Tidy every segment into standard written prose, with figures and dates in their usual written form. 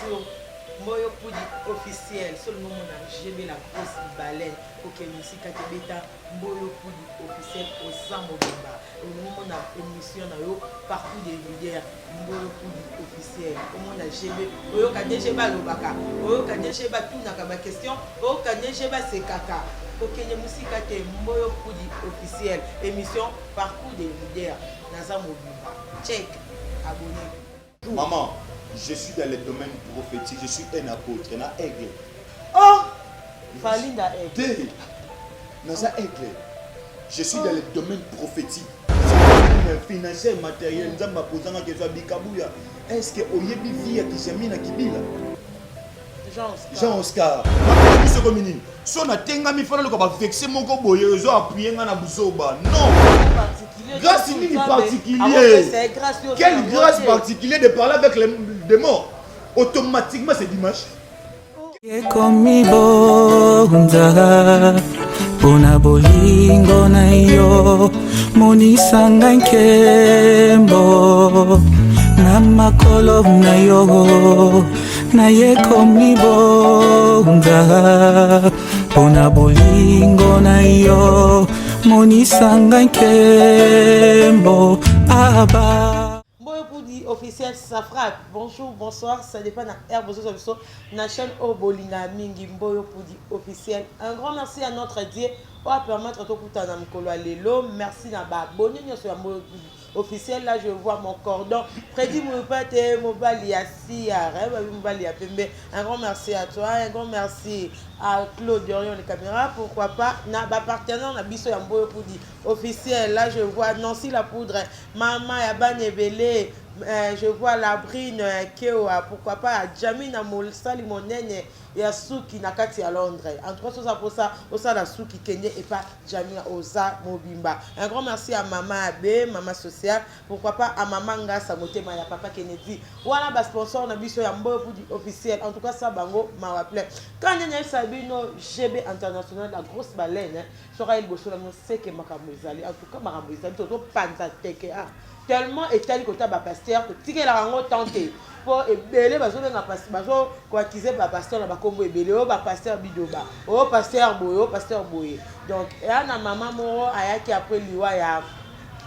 sur Mboyo Poudi officiel, seulement mon j'ai la grosse baleine pour que nous musique bêta Mboyo Poudi officiel au Zamobimba. Nous mon émission partout des rivières Mboyo Poudi officiel. Au monde GB, Oyo Kadejeba Lobaka, Oyo Kadejeba tout n'a pas question, Oyo Kadejeba c'est caca. Pour que nous musique Mboyo Poudi officiel, émission partout des rivières dans Zamobimba. Check, abonnez. Maman. Je suis dans le domaine prophétique, je suis un apôtre, un aigle. Oh! Falinda aigle. Aigle. Je suis dans le domaine prophétique. Financier, matériel, nous avons posé la question Bikabouya. Est-ce que Oyebi vit à Kijamina Kibila? Jean Oscar. Ce communisme. Si on a tengami fana le va vexer mon goboye, ils ont appuyé dans la boussoba. Non. Grâce ni particulier. Quelle grâce particulière de parler avec les morts? Automatiquement c'est dimanche. Komi bonza pona bolingo na yo monisanga nkembo na makolo na yo na ye komi bonza pona bolingo na yo monisanga nkembo aba. Officiel, ça frappe. Bonjour, bonsoir, ça dépend de la la chaîne Obolinga Mingi Mboyo Poudi officiel. Un grand merci à notre Dieu pour permettre de tout à Lelo. Merci à Baboni sur Mboyo Poudi officiel. Là, je vois mon cordon. Freddy Moupate, Mobali Assi, Mobali Apembe. Un grand merci à toi. Un grand merci à Claude Dorion les caméras. Pourquoi pas na partenaire na biso ya Mboyo Poudi officiel. Là, je vois Nancy la poudre, Maman Yabane Belé. Je vois la brine Keoa, pourquoi pas Jamina Molsali Monene et à Souki Nakati à Londres. En tout cas, ça pour ça, ça la Souki Kenya et pas Jamina Oza Mobimba. Un grand merci à Maman Abe, Maman Sociale, pourquoi pas à Maman Ngasa Motema ya Papa Kennedy. Voilà, bah sponsor na biso ya Mboyo Poudi officiel. En tout cas, ça bango m'a rappelé. Quand il y a Sabino GB international, la grosse baleine, sera il bosso la sait que Makamozali. En tout cas, Makamozali, tout panzateke. Tellement et tel que tu as pasteur que tu as tenté pour ébélé bazo quoi qu'ils ba pasteur na ba kombo ébélé o ba pasteur bidoba o pasteur boye donc et na maman moro ayaki après liwa ya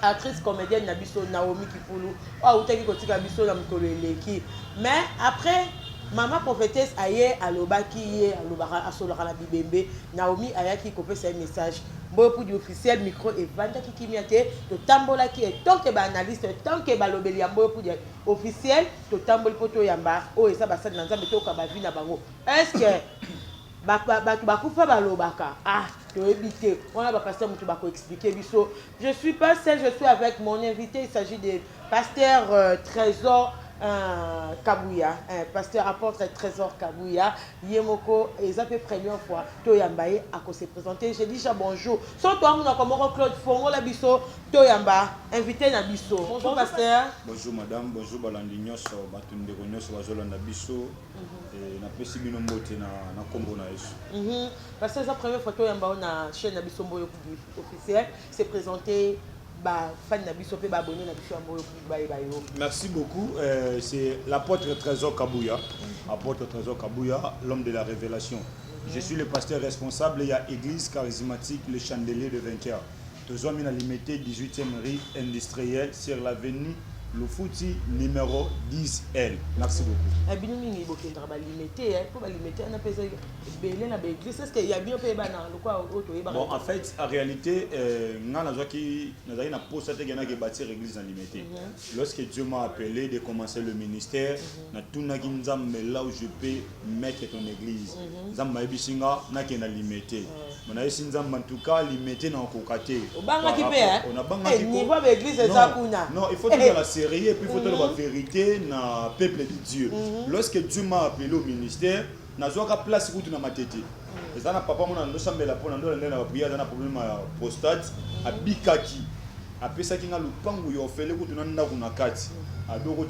actrice comédienne na biso Naomi Kifulu o utaki kotika biso na mukolo eleki mais après maman prophétesse aye alobaki ye alobaka asolaka na bibembe Naomi ayaki kopesa un message Mboyo Poudi officiel micro et vanda ki kimiate to tambola ki et tant que ba analyste tant que ba lobeli ya Mboyo Poudi officiel to tamboli poto yamba o eza ba sali na nzambe to ka ba vi na bango est-ce que ba kufa ba lobaka ah to ebité on a ba pasteur mutu ba ko expliquer biso je suis pas seul je suis avec mon invité il s'agit de pasteur Trésor Kabouya, pasteur apôtre Trésor Kabouya, Yemoko, et ça fait première fois, Toyambaye a se présenter. J'ai dit déjà bonjour. Sans toi, on a comme Claude Fongo la biso, Toyamba, invité na biso. Bonjour pasteur. Bonjour madame, bonjour Balandinho, Batunde Gonyo, Wazolanda biso, et na pesibino mbote na kombo na yesu. Pasteur, la première fois Toyamba on a chaîne na biso Mboyo Poudi officiel, c'est présenté. Merci beaucoup. C'est l'apôtre Trésor Kabouya, apôtre Trésor Kabouya, l'homme de la révélation. Je suis le pasteur responsable. Il y a Église charismatique, le chandelier de vainqueur. Nous sommes limité 18e rue industrielle sur l'avenue Lufouti numéro 10L. Merci beaucoup. Bon, en fait, en réalité, nous avons posté que bâtir l'église en limité. Lorsque Dieu m'a appelé de commencer le ministère, là où je peux mettre ton église. Limité. En tout cas, limité dans non, il faut dire la sérieux et puis il faut dire la vérité dans le peuple de Dieu. Lorsque Dieu m'a appelé au ministère, je suis à place où tu as ma tête. Et ça, papa, mon nom, semble la pour la prière, dans un problème de prostate, à Bikaki. Après ça, il y a le pan où il y a fait le coup de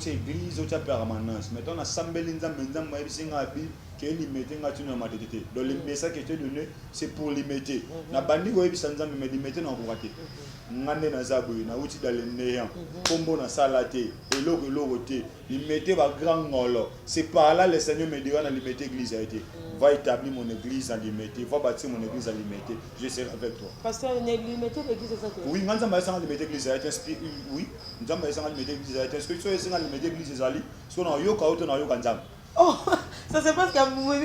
l'église, où il y a permanence. Maintenant, on a semblé l'inzam, qui que limiter ngati na matete. Donc le message que je t'ai donné c'est pour limiter. Na bandi ko yebi sanza me limiter na ko kate. Ngane na zabu na uti dans le néant. Kombo na salate eloko te. Limiter ba grand ngolo. C'est par là le Seigneur me dira na limiter église a été. Va établir mon église en limiter, va bâtir mon église en limiter. Je serai avec toi. Pasteur, limiter l'église c'est ça. Oui, ngana ma sanga limiter église a été oui. Nzamba sanga limiter église a été. Est-ce que tu es sanga limiter église ezali? Parce qu'on a yoka auto na yoka nzamba. Oh, ça c'est parce qu'à moi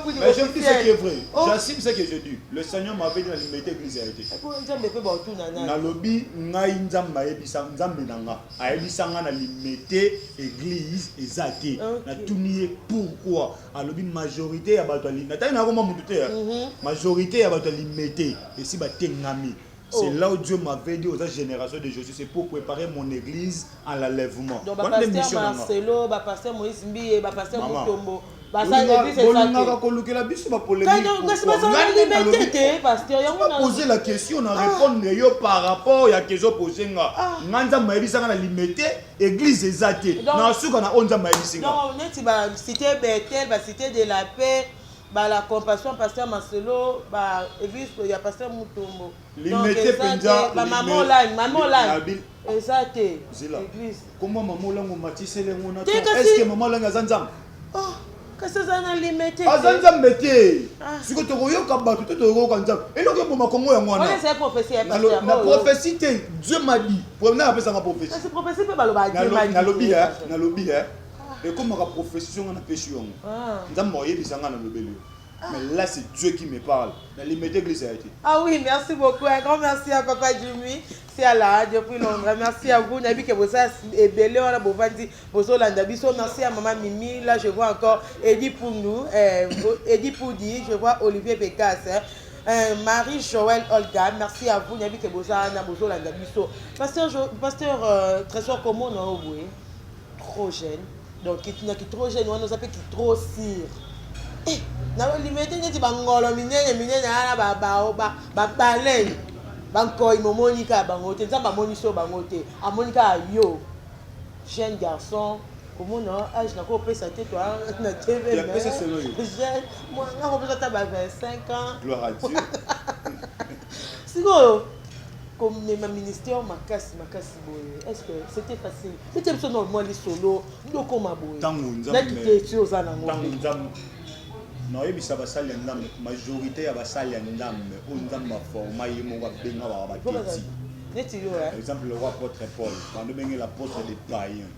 pour dire. Mais je dis ce qui est vrai. J'assume ce que je dis. Le Seigneur m'avait dit la limiter église a été. Na lobby ngai nzamba ebisa nzambe nanga. A ebisa nga na limiter église ezate. Na tunier pourquoi? A lobby majorité ya bato ali. Na tayi na koma mutu te. Majorité ya bato limiter et si ba tengami. C'est là où Dieu m'avait dit aux générations de Jésus, c'est pour préparer mon église à l'enlèvement. Donc, pasteur Marcelo, pasteur Moïse Mbi, pasteur Mutombo, ça l'église est ça. Poser la question, on a répondre par rapport à ce que posé. Nganza maïbisa na limité, église est athée. Na suka na onza maïbisa. Non, on est cité Bethel, cité de la paix. La compassion pasteur Marcelo église il y a pasteur Mutombo limité penja maman là exacté église comment maman là matisse les ngona est-ce que maman là ngazanzam oh qu'est-ce que ça na limité azanzam métier si que toyo ka bato toyo ka nzam et donc pour ma kongo ya ngwana c'est prophétie pasteur na prophétie Dieu m'a dit pour venir appeler ça ma prophétie c'est prophétie peut baloba Dieu m'a dit na lobby et comme ma prophétie on a péché on nzam moye bisanga na lobelio. Mais là, c'est Dieu qui me parle. Dans les médias église a été. Ah oui, merci beaucoup. Un grand merci à Papa Jimmy. C'est à la depuis Londres. Merci à vous. Nabi que vous avez belé on a bovandi bozo landabiso. Merci à Maman Mimi. Là, je vois encore Eddie Poundou, Eddie Poudi. Je vois Olivier Pécasse. Marie-Joël Olga. Merci à vous. Nabi que vous avez bozo landabiso. Pasteur Trésor comment on a oublié? Trop jeune. Donc, qui est trop jeune, on nous appelle qui trop sire. Na limité neti bangolo minene ana ba balei banko imomonika bangote nzamba moniso bangote amonika yo jeune garçon comment non âge na ko pesa te toi na TV mais jeune moi na ko pesa ta ba 25 ans gloire à Dieu sigo comme ma ministère makasi boye est-ce que c'était facile c'était absolument moi les solo ndoko maboye tangu nzambe na kiti ozana tangu non ebisa basali ndambe majorité ya basali ndambe o ndamba forma yemo wa benga wa bakiti par exemple le roi apôtre Paul quand on benga l'apôtre des païens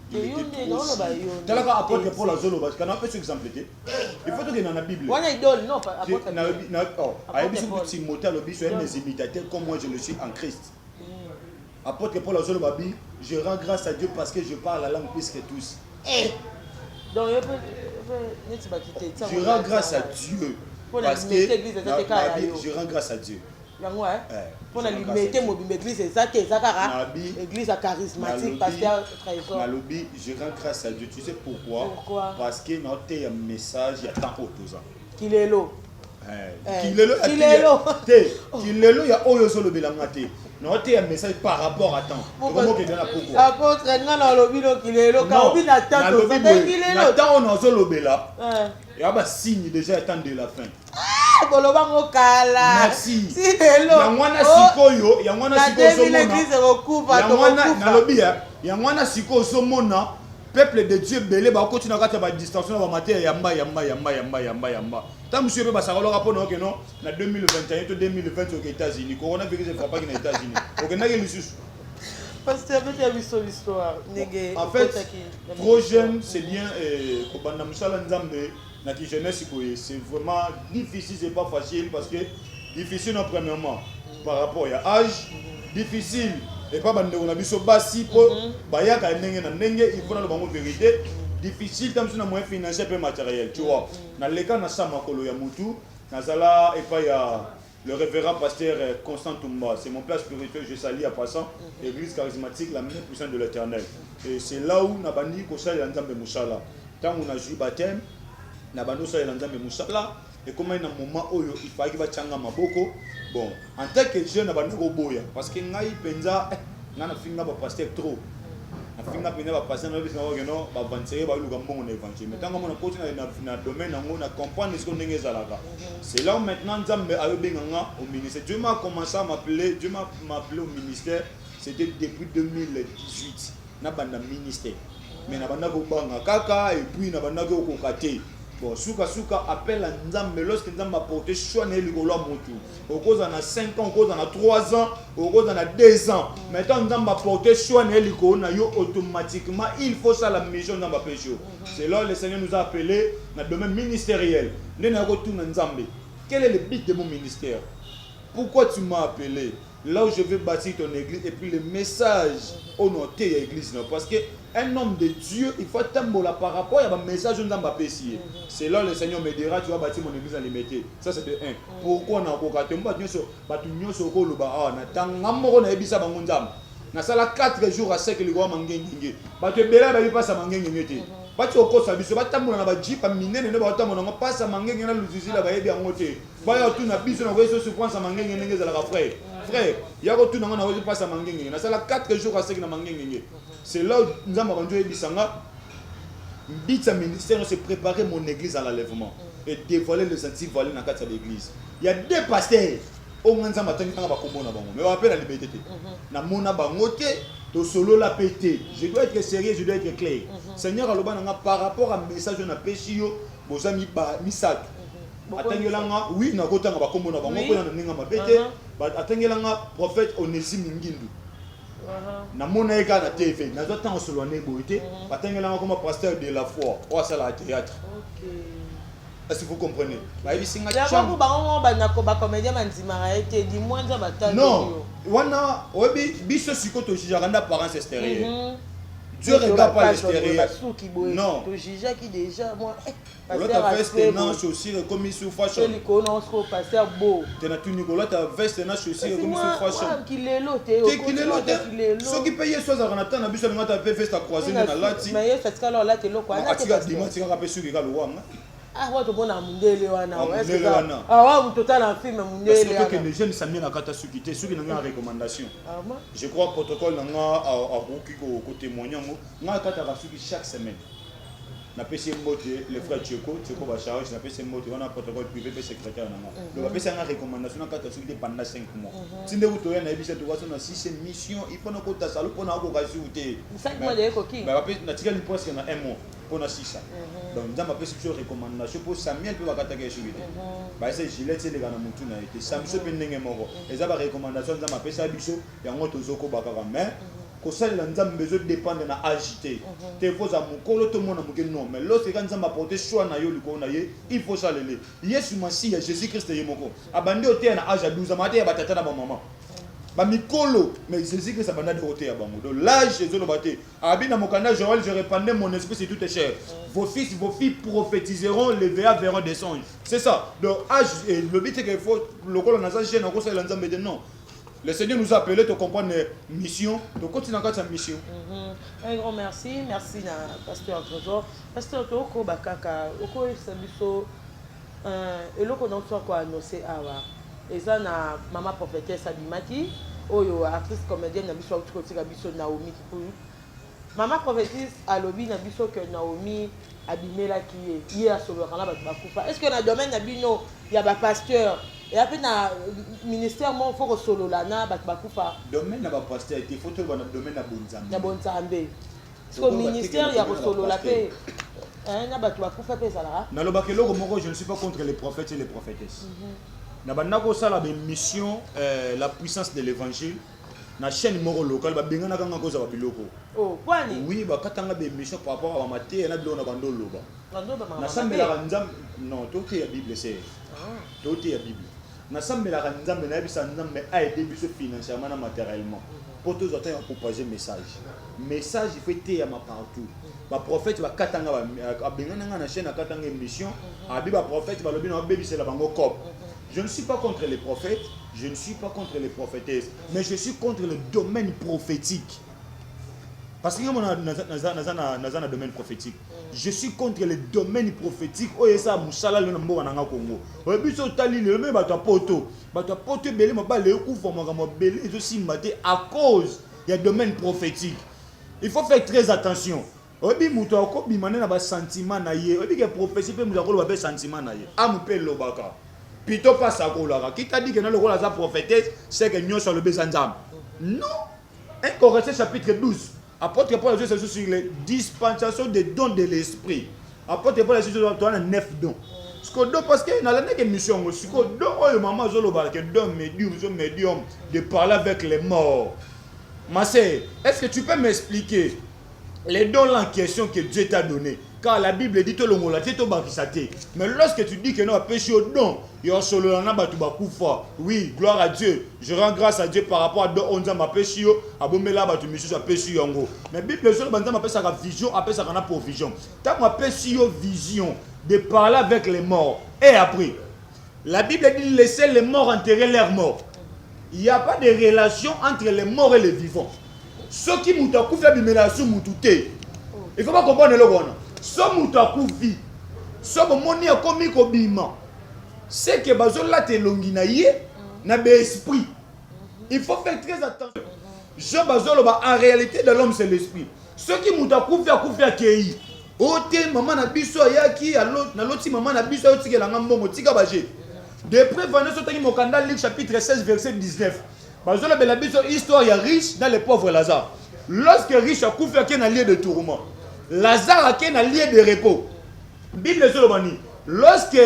talaka apôtre Paul azolo parce qu'on a fait ce exemple il faut que dans la Bible on a idole non pas apôtre a ebiso Timothée le biso est mes imitateurs comme moi je le suis en Christ. Apôtre Paul azolo babi je rends grâce à Dieu parce que je parle la langue plus que tous. Donc je rends grâce à Dieu parce que je rends grâce à Dieu. Pour la limiter mon église exacte église charismatique pasteur Trésor. Nalobi je rends grâce à Dieu. Tu sais pourquoi? Parce que notre message il y a tant autour. Qu'il est l'eau. Qu'il y a oyo solo belangate. Notre message par rapport à temps. Comment que dans pourquoi? Apôtre ngana lobi lo qu'il est l'eau car obi na temps to ça qu'il est l'eau. Temps on a solo bela. Il y a un signe déjà temps de la fin. Boloba ngokala. Merci. Si hello. Yangwana sikoyo, yangwana sikoyo l'église recouvre to recouvre. Nalobi yangwana sikoyo so mona peuple de Dieu belé ba continue à ba distraction ba matin yamba. Tant monsieur ba ça rapport non que non na 2021 to 2020 aux États-Unis. Coronavirus ne frappe pas aux États-Unis. OK na que lisusu. Parce que avec l'histoire en fait trop jeune c'est bien ko banda musala nzambe na ki jeunesse c'est vraiment difficile, c'est pas facile parce que difficile non premièrement par rapport à âge, difficile et pas bande on a biso basi po bayaka ndenge na ndenge il faut na le bango vérité, difficile tam sur moyen financier et matériel, tu vois. Na leka na sama kolo ya mutu nazala et pas ya le révérend pasteur Constant Toumba, c'est mon père spirituel, je salue à passant, église charismatique, la main puissante de l'Éternel. Et c'est là où Nabandi Kosal et Nzambe Moussala. Tant on a joué baptême, Nabando Sal et Nzambe Moussala, et comme il y a un moment où il fallait qu'il y ait un maboko, bon, en tant que jeune, Nabandi Roboya, parce que Naï Penza, n'a pas fait pasteur trop. na finga pene ba passer na biso que non ba avancer ba luka mbongo na évangile mais tant que on continue na domaine on a comprendre ce qu'on est ezalaka c'est là où maintenant Nzambe a benganga au ministère. Dieu m'a commencé à m'appeler, Dieu m'a appelé au ministère, c'était depuis 2018 na banda ministère mais na banda ko banga kaka et puis na banda ko kokate. Bon, souka appelle à Nzambe lorsque Nzambe a porté choix na likolo motu. Au cause en a 5 ans, au cause en a 3 ans, au cause en a 2 ans. Maintenant Nzambe a porté choix na likolo na yo automatiquement, il faut ça la mission Nzambe péché. C'est là le Seigneur nous a appelé dans le domaine ministériel. Nena ko tout Nzambe. Quel est le but de mon ministère? Pourquoi tu m'as appelé? Là où je vais bâtir ton église et puis le message au noté à l'église parce que un homme de Dieu, il faut tambola par rapport à un message de Nzamba Pessie. C'est là le Seigneur me dira, tu vas bâtir mon église à l'immédiat. Ça c'est de 1. Pourquoi on a encore 4 na sala 4 jours à 5 ligo mangengenge. Bato bela ba pas sa mangengenge te. Bato ko sa biso batambola na ba jipa minene ne ba tambola na pas sa mangengenge na luzizi la ba yebi angote. Ba ya tu na biso na ko so souffrance mangengenge ngeze la frère. Frère, ya ko tu na na pas sa mangengenge. Na sala 4 jours à 5 na mangengenge. C'est là où Nzamba banjo ebisanga. Mbitsa ministère c'est préparer mon église à l'enlèvement et dévoiler les anti-volés dans la l'église. Il y a 2 pasteurs. On Nzamba tanga ba kombo na bango. Mais on appelle la liberté. Na mona bango te to solo la pété. Je dois être sérieux, je dois être clair. Seigneur aloba nanga par rapport à message na péchi yo, bozami ba misak. Atengelanga oui na kotanga ba kombo na bango ko na ninga mabete. Atengelanga prophète Onésime Ngindu. Na mona eka na TV na zo tan solo na eboité. Atengelanga comme pasteur de la foi au sala théâtre. OK. Est-ce que vous comprenez? Non, wana obi biso sikoto jijanda parents extérieurs. Dieu regarde pas l'extérieur. Non. Tu juges qui déjà moi. L'autre veste non chaussure comme il souffre fashion. Tu connais au pasteur beau. Tu n'as tout Nicolas ta veste non chaussure comme il souffre fashion. Qui est l'autre. Ceux qui payent soit à Renata na biso ngata veste à croiser na lati. Mais parce que alors là tu l'autre quoi. Tu as dit moi tu rappelles sur le wanga. Ah ouais tu bona mundele wana. Est-ce que ah ouais vous total en film mundele. Parce que les jeunes s'amènent na kata sukité ceux qui n'ont pas recommandation. Je crois protocole na a roki ko témoigner nga kata ka suki chaque semaine. Na PC Moté le frère Tcheko va charger na PC Moté on a protocole privé pe secrétaire na nga. Donc PC nga recommandation na kata suki pendant 5 mois. Tinde utoya na ebisa to kwaso na 6 mission il faut na kota salo pona ko kasi ute. 5 mois de koki. Ba pe na tika li presque na 1 mois. Pour 6 ans. Donc, nous avons fait une recommandation pour Samuel pour attaquer sur lui. C'est gilet, c'est les gars qui ont été. Samson pendant mort. Et ça va recommandation nous avons fait ça biso et on a zoko bakara mais que ça nous avons besoin de dépendre na agité. Te faut à mon colo tout le monde a non mais lorsque nous avons apporté choix na yo liko na ye, il faut ça leler. Yesu Messie Jésus Christ yemoko. Abandi oté na âge à 12 ans, maté ya batata na maman. Ba mikolo mais Jésus que ça banda de côté ya bango donc l'âge je le batté abina mokanda Joël je répandais mon esprit c'est tout est cher vos fils vos filles prophétiseront les veillards verront des songes c'est ça donc âge et le but c'est qu'il faut le col on a ça chaîne on conseille l'ensemble de non le Seigneur nous a appelé de comprendre mission de continuer dans sa mission. Un grand merci na pasteur Trésor pasteur Toko bakaka oko sabiso eloko donc soit quoi annoncer awa eza na mama prophétesse Abimati oyo actrice comédienne na biso côté ka biso Naomi Kikuyu mama prophétesse alobi na biso que Naomi abimela qui est solo kana ba kufa est-ce que na domaine na bino ya ba pasteur et après na ministère mon faut solo la na ba kufa domaine na ba pasteur il faut to na domaine na bonzambe na bonzambe parce que ministère ya solo la paix na ba kufa pe sala na lobakelo moko je ne suis pas contre les prophètes et les prophétesses. Na banako sala ba mission la puissance de l'évangile na chaîne moro local ba bengana kanga koza ba biloko. Oh, kwani? Oui, ba katanga ba mission par rapport à maté na bilo na bandolo ba. Na sambela kanzam non, tout est Bible c'est. Tout est Bible. Na sambela kanzam na bisa nzambe a aider biso financièrement na matériellement. Pour tous autant proposer message. Message il faut être partout. Ba prophète ba katanga ba bengana na chaîne na katanga mission. Abi ba prophète ba lobi na baby c'est la bango cop. Je ne suis pas contre les prophètes, je ne suis pas contre les prophétesses, mais je suis contre le domaine prophétique. Parce que moi, dans un domaine prophétique, je suis contre le domaine prophétique. Oh, et ça, Moussala, le Nambo, en Congo. Oh, et puis, ça, t'as le même, bah, t'as poto, belé, ma balle, le coup, faut m'en belé, et aussi, maté, à cause, il y a domaine prophétique. Il faut faire très attention. Obi muto ko bimane na ba sentiment na ye. Obi ke prophétie pe muto ko ba sentiment na ye. Am pe lobaka. Pito pas ça ko la. Qui t'a dit que dans le rôle de prophétesse, c'est que nous sur le besanzam. Non. 1 Corinthiens chapitre 12. Apôtre Paul a dit sur les dispensations des dons de l'esprit. Apôtre Paul a dit sur 9 dons. Parce que dans l'année mission, ce qu'on donne, maman Zoloba, que donne médium de parler avec les morts. Ma sœur, est-ce que tu peux m'expliquer les dons en question que Dieu t'a donné? Car la Bible dit que le mot mais lorsque tu dis que nous avons péché au don, oui, gloire à Dieu. Je rends grâce à Dieu par rapport à deux on a péché, à Bomela, tu me suis péché yango. Mais la Bible appelle ça vision, appelle ça provision. Tant qu'on péché vision de parler avec les morts. Et après, la Bible dit laisser les morts enterrer leurs morts. Il n'y a pas de relation entre les morts et les vivants. Ceux qui m'ont fait la il ne faut pas comprendre le gouvernement. Ceux qui m'ont fait ceux qui m'ont fait c'est que bazola te longinaye na be esprit. Il faut faire très attention. Je bazolo en réalité de l'homme c'est l'esprit. Ceux qui m'ont fait kei. Ote maman na biso yaki na loti maman na biso yoti ke la ngambongo tika baje. De prévenir ce qui mokanda Luc chapitre 16 verset 19. Bazolo be la biso histoire ya riche dans le pauvre Lazare. Lorsque riche a couvert qui est un lieu de tourment, Lazare a qui est un lieu de repos. Bible Solomani. Lorsque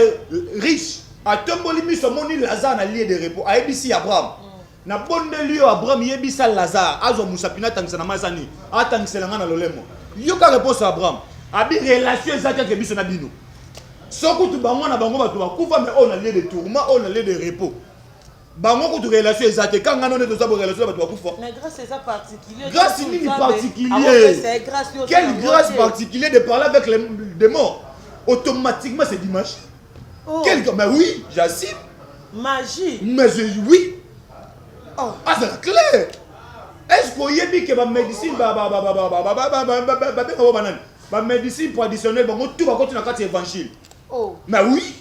riche a tombé mis son moni Lazare a un lieu de repos. A ebisi Abraham. Na bonne lieu Abraham yebisa Lazare. Azo musapina tangsana mazani. A tangselanga na lolemo. Yoka réponse à Abraham. Abi relation exacte que biso na bino. Soko tu bango na bango batu bakufa mais on a lieu de tourment, on a lieu de repos. Bango ko tu relation exacte quand ngano ne to sa relation batu bakufa. Mais grâce c'est ça particulier. Grâce ni particulier. Quelle grâce particulière de parler avec les morts. Automatiquement c'est dimanche. Oh. Mais oui, j'assume. Magie. Mais oui. Oh. Ah c'est clair. Est-ce qu'on y a dit que ma médecine ma médecine traditionnelle, tout va continuer à faire l'évangile. Oh. Mais oui.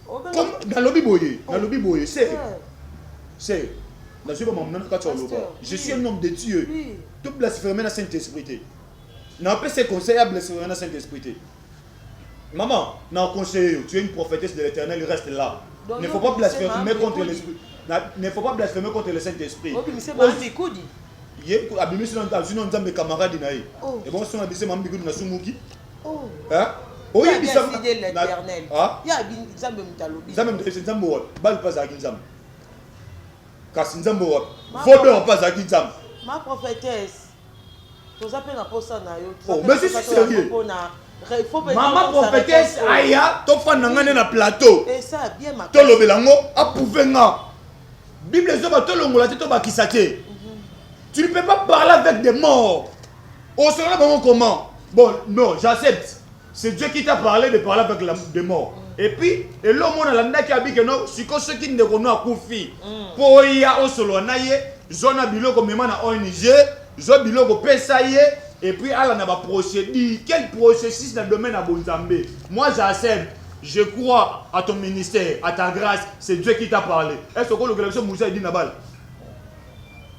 Oh, ben comme dans le Bible, c'est. Je suis un homme de Dieu. Oui. Tout blasphémer dans le Saint-Esprit. N'a pas ces conseils à blasphémer dans le Saint-Esprit. Maman, non conseiller, tu es une prophétesse de l'Éternel, il reste là. Donc, il ne faut pas blasphémer contre l'Esprit. Il ne faut pas blasphémer contre le Saint-Esprit. Oh, mais c'est pas un ye abimisi na nzambe mes camarades na ye et bon son abissé mambi na sumuki hein oye bisa l'Éternel ya nzambe mutalobi nzambe nzambe wa bal pas à nzambe kasi nzambe wa vodo pas à nzambe ma prophétesse tous appelle na posa na yo mais c'est sérieux maman prophétesse aya to fana ngane na plateau et ça bien ma to lobelango apouvenga bible zo ba to longola te to ba kisate. Tu ne peux pas parler avec des morts. On se rend comment? Bon, non, j'accepte. C'est Dieu qui t'a parlé de parler avec des morts. Et puis, et l'homme on a la qui a dit que non, si ceux qui ne connaissent pas Koufi, pour y aller au solo naïe, zona biloko même na ONG, zo biloko pesaye, et puis ala na ba procédure. Quel processus dans le domaine à Bonzambé? Moi j'accepte. Je crois à ton ministère, à ta grâce. C'est Dieu qui t'a parlé. Est-ce que le gars Moussa dit Nabal?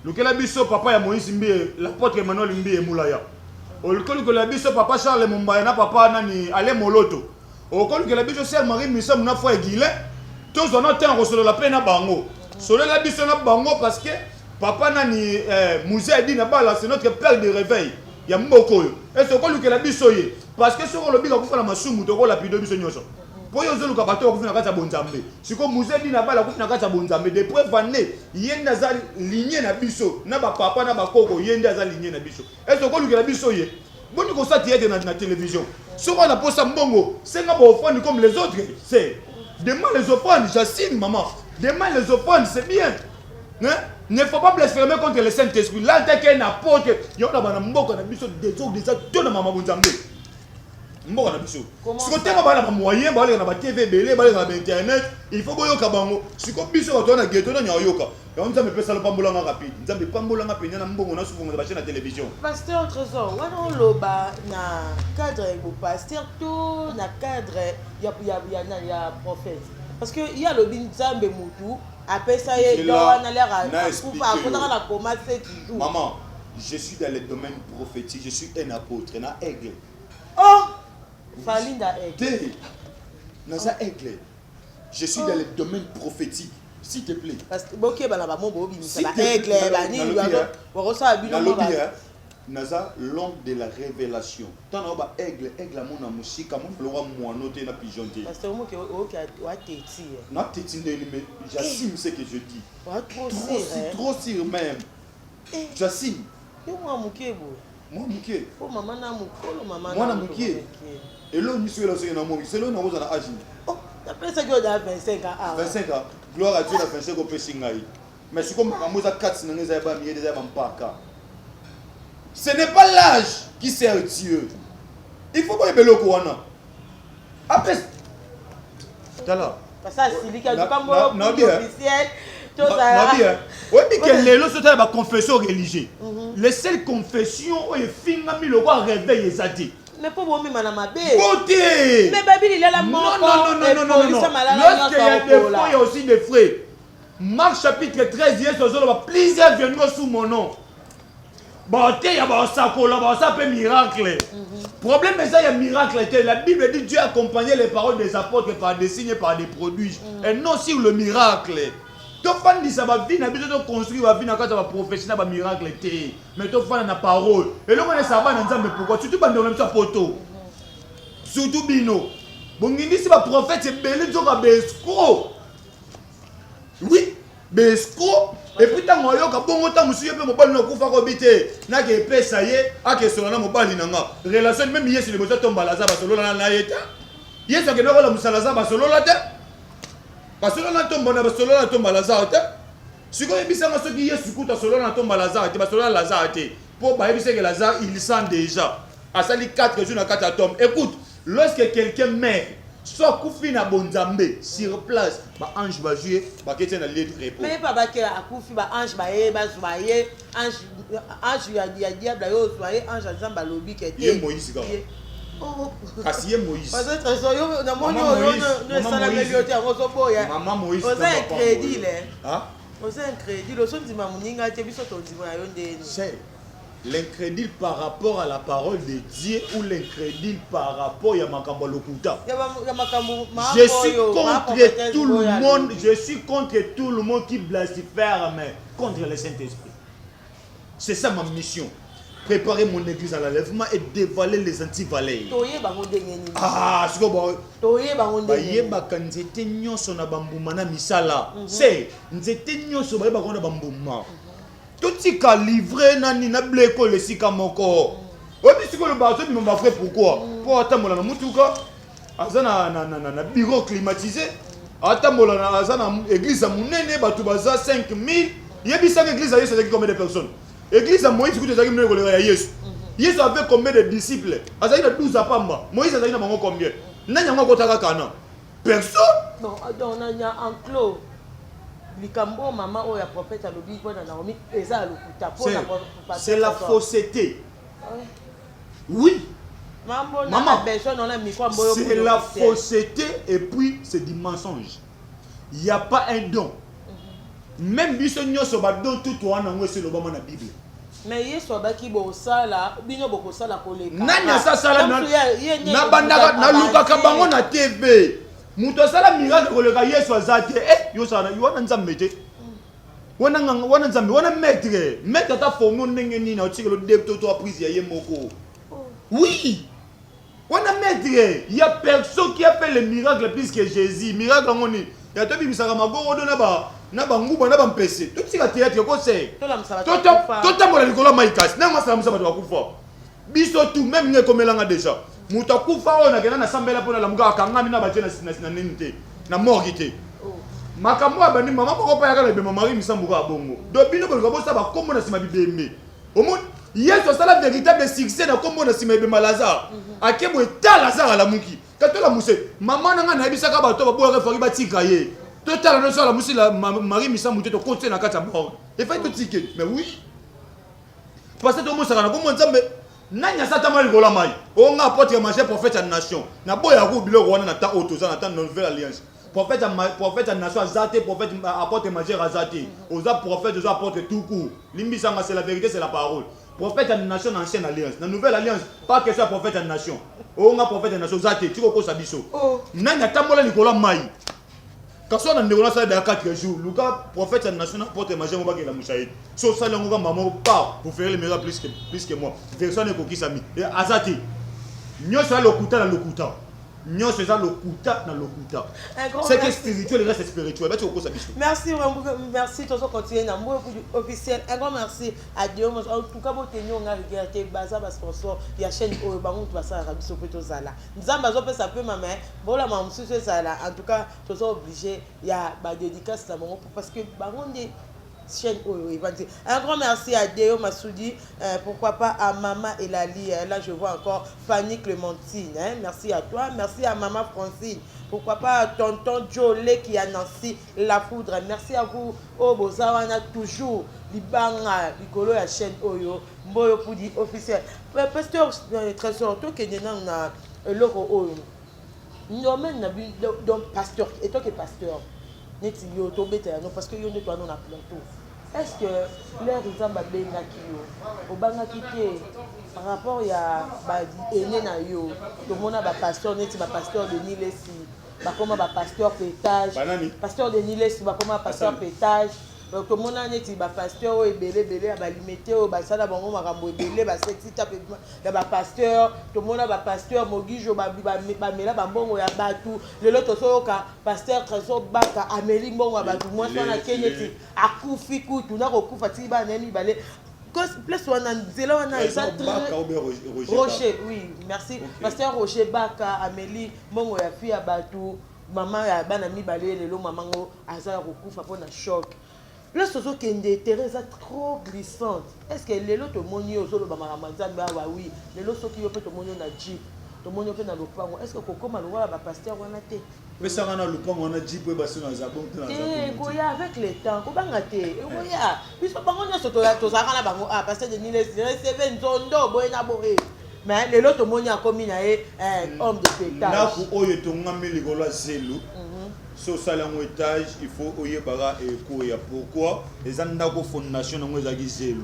Lequel a biso papa ya Moïse Mbie, l'apôtre Emmanuel Mbie Moulaya. Lequel a biso papa Charles Mumbaya na papa nani Ale Moloto. Lequel a biso sœur Marie Missa na foi Guilin. Tous on a temps recevoir la peine à bango. Solo la biso na bango parce que papa nani Moussa dit na bala c'est notre père de réveil. Ya mboko yo. Et ce lequel a biso ye parce que sur le biga pour faire la masumu to ko la pido biso nyoso. Pour yo zolu kabato ko fina kata bonzambe. Siko Moussa dit na bala ko fina kata bonzambe de preuve vané yenda za lignée na biso na ba papa na ba koko yenda za lignée na biso. Est-ce que lu que la biso ye boni ko sa tiete na télévision. Soko na posa mbongo, c'est nga ba offrande comme les autres, c'est demain les offrandes, j'assine maman. Demain les offrandes, c'est bien. Hein? Ne faut pas blasphémer contre le Saint-Esprit. Là t'es qu'un apôtre, yo na ba na mboko na biso des autres des autres na mama bonzambe. Mboko na biso. Siko te ba na moyen ba na ba TV belé ba na internet, il faut boyoka bango. Siko biso ba to na ghetto na nyayoka. Ya nzambe pesa lo pambola nga rapide. Nzambe pambola nga penya na mbongo na sufunga ba chaîne na télévision. Pasteur Trésor, wana loba na cadre go pasteur tout na cadre ya prophète. Parce que il y a le Nzambe mutu après ça y est dans na l'air à pouvoir connaître la coma 7 jours. Maman, Je suis dans le domaine prophétique, je suis un apôtre, un aigle. Oh, Falinda aigle. Té, naza aigle. Je suis dans le domaine prophétique, s'il te plaît. Parce que ok, bah là, bah, mon beau, ça S'il va te plaît, aigle, bah, ni, dans l'objet, naza l'onde de la révélation. Tant on va aigle, aigle à mon amoussi, comme on l'aura moinoté na pigeon. Parce que moi, ok, ouais, t'es tiré. Na tétine, mais j'assume ce que je dis. Ouais, Trop sûr même. J'assume. Moi, mouké, beau. Moi, mouké. Oh, maman, na moukolo, maman. Moi, na mouké. Et là, monsieur, là, c'est un amour. C'est là, on a besoin d'agir. Oh, d'après ça, il y a 25 ans. 25 ans. Gloire à Dieu, la 25 ans, c'est mais c'est comme moi, 4 ans, ce n'est pas l'âge qui sert Dieu. Il faut pas y aller au courant. Après, là. Parce que c'est lui qui a du cambo officiel. Oui, mais quelle est la confession religieuse? Les seules confessions où il finit le roi réveille les adis. Mais pour vous, madame Abbé. Beauté! Mais Baby, il est la mort. Non. Lorsqu'il y a des frais, il y a aussi des frais. Marc chapitre 13, il y a plusieurs viennent sous mon nom. Beauté, il y a ça peut miracle. Problème, c'est ça, il y a miracle. La Bible dit Dieu accompagnait les paroles des apôtres par des signes et par des produits. Et non sur le miracle. Tu fan dit ça va venir, tu construire va venir quand tu vas professionnel va miracle mais tu fan la parole. Et là on est ça va dans mais pourquoi surtout pas dans même ça poto. Surtout bino. Bon ngindi si ba prophète c'est belé tu va bescro. Oui, bescro et puis tant moyo ka bongo tant monsieur pe mobali na kufa ko bité na ke pesa ye ake solana mobali nanga. Relation même hier sur le besoin tomba la za ba solo na yeta. Hier ça ke na ko la musala za ba solo la te. Parce que là, on tombe à Lazare. Si on est ce qui est sur le solo, on tombe à Lazare. Pour que Lazare, il sent déjà. À ça, les 4 jours, 4 atomes. Écoute, lorsque quelqu'un meurt, soit Koufi na Bonzambe, sur place, ange va jouer, qui est dans le lieu de repos. Mais pas que Koufi, ange va jouer, ange ya diable, ange va jouer, lobby qui est Moïse. Kasi Moïse. Parce que maman Moïse. Vous avez un crédit là. Vous avez un crédit. Le son dit mamuninga te biso to dit na yonde. C'est l'incrédule par rapport à la parole de Dieu ou l'incrédule par rapport à makambo lokuta. Je suis contre tout le monde. Je suis contre tout le monde qui blasphème contre le Saint-Esprit. C'est ça ma mission. Préparer mon église à l'enlèvement et dévaler les anti-valets. Ah, c'est bon. Nzete nyonso na bambuma na misala. C'est nzete nyonso ba na bambuma. Tout ce qui a livré nani na bleko le sika moko. Obi siko le bateau bi m'a fait pourquoi? Pour atambola na mutuka. Azana na bureau climatisé. Atambola na azana église munene batu baza 5000. Yebisa église ayo c'est combien de personnes? Église à Moïse, vous avez dit Yesu. Yesu avait combien de disciples? Il a 12 à Pamba. Moïse a dit combien? Il n'y a pas personne. Non, on a un clos. Likambo, maman, ou la prophète a l'objet, c'est la fausseté. Oui. Maman, c'est la fausseté et puis c'est du mensonge. Il n'y a pas un don. Même bisogno so ba don tout toi na ngwe c'est le bon na Bible. Mais yeso ba ki bo sala bino boko sala koleka. Nanya sa sala na bandaka na luka ka bango na TV. Muto sala miracle koleka yeso azate yo sala yo na nzambe te. Wana nzambe wana maître ta forme ndenge nini na otiki le debto to prise ya ye moko. Oui. Wana maître, il y a personne qui a fait le miracle plus que Jésus. Miracle ngoni. Ya to bibisaka magoro do na ba na banguba na bampese tout ce qui théâtre ko c'est tout tambola likolo maikas na masala musaba to kufa biso tout même ne komelanga déjà muta kufa ona kena na sambela pona la muka kangami na baje na ninte na morgité makambo abani mama poko pa yakala be mari misambuka abongo do bino ko bosa ba kombo na sima bibembe omo yeso sala véritable succès na kombo na sima be malazar akebo eta lazar ala muki katola muse mama nanga na bisaka bato ba boya fari batika ye total non sur la mousse la Marie Missa Mouté to côté na kata bord et fait tout ticket mais oui parce que tout le monde sera comme nzambe nanya sa tamal gola mai on a apôtre manger prophète à nation na boya ko bilo wana na ta auto na ta nouvelle alliance prophète à nation azate prophète apôtre manger azate aux prophètes aux apôtres tout court limbisa c'est la vérité c'est la parole prophète de nation dans l'ancienne alliance. Dans la nouvelle alliance, pas que soit prophète de nation. On a prophète de nation, zate, tu vois ça biso. Nana tamola Nicolas Maï. Quand on a déroulé ça dans 4 jours, le gars prophète de nation porte manger on va que la mouchaïd. So ça le gars maman pas pour faire les miracles plus que moi. Personne ne coquille sami. Et azate. Nyo ça le kuta dans le kuta. Nyo c'est ça le kuta dans le kuta. C'est que spirituel, le reste spirituel. Merci, merci, tous continuer dans le officiel. Un grand merci à Dieu. En tout cas, vous tenez on a regardé Baza sponsor. Il y a chaîne où on va ça Arabie Saoudite Zala. Nous avons ça peu ma mère. Bon la maman sur Zala. En tout cas, tous sont obligés. Il y a ba dédicace là parce que baron des chaîne un grand merci à Déo Massoudi, pourquoi pas à Maman Elali, là je vois encore Fanny Clémentine, hein? Merci à toi, merci à Maman Francine, pourquoi pas à tonton Jolé qui a Nancy La Foudre, merci à vous au Bozawana toujours Libanga Nicolo la chaîne Oyo Mboyo Poudi officiel pasteur très surtout que nous na logo Oyo nous mène donc pasteur et toi qui pasteur neti yo to beta no parce que yo ne toi non na plateau. Est-ce que l'air exemple benga ki yo obanga kité par rapport ya ba ene na yo to mona ba pasteur neti ba pasteur de Nilesi ba koma ba pasteur pétage pasteur de Nilesi ba koma pasteur pétage to mona neti ba pasteur o ebele ba limité o ba sala bango makambo ebele ba sexy tape ya ba pasteur to mona ba pasteur mogijo ba mela ba mbongo ya batu lelo to soka pasteur Trésor Baka ameli mbongo ya batu moi na kenyeti akufi kutu na kokufa ti ba nemi bale plus wana nzela wana eza Rocher oui merci pasteur Rocher Baka ameli mbongo ya fi ya batu mama ya bana mibale lelo mamango aza kokufa pona choc. Là, ce qui est Thérèse trop glissante. Est-ce que les autres monies au solo bamaramazan bah oui, les autres qui ont fait au monio na jeep, au monio fait dans le pango. Est-ce que Coco Maloua va pasteur ou anaté? Mais ça va dans le pango on a jeep et bassin dans zabon. Eh, Goya avec le temps, comment ngaté? Goya, puisque pango n'y a surtout là, tous arana bango ah pasteur de Niles, recevez zondo boyna boré. Mais les autres monies a commis un homme de pétage. Là pour oyo tongami ligolo zelo. Sur salon étage, il faut oyer bara et courir. Pourquoi? Les andako fondation dans les agizelo.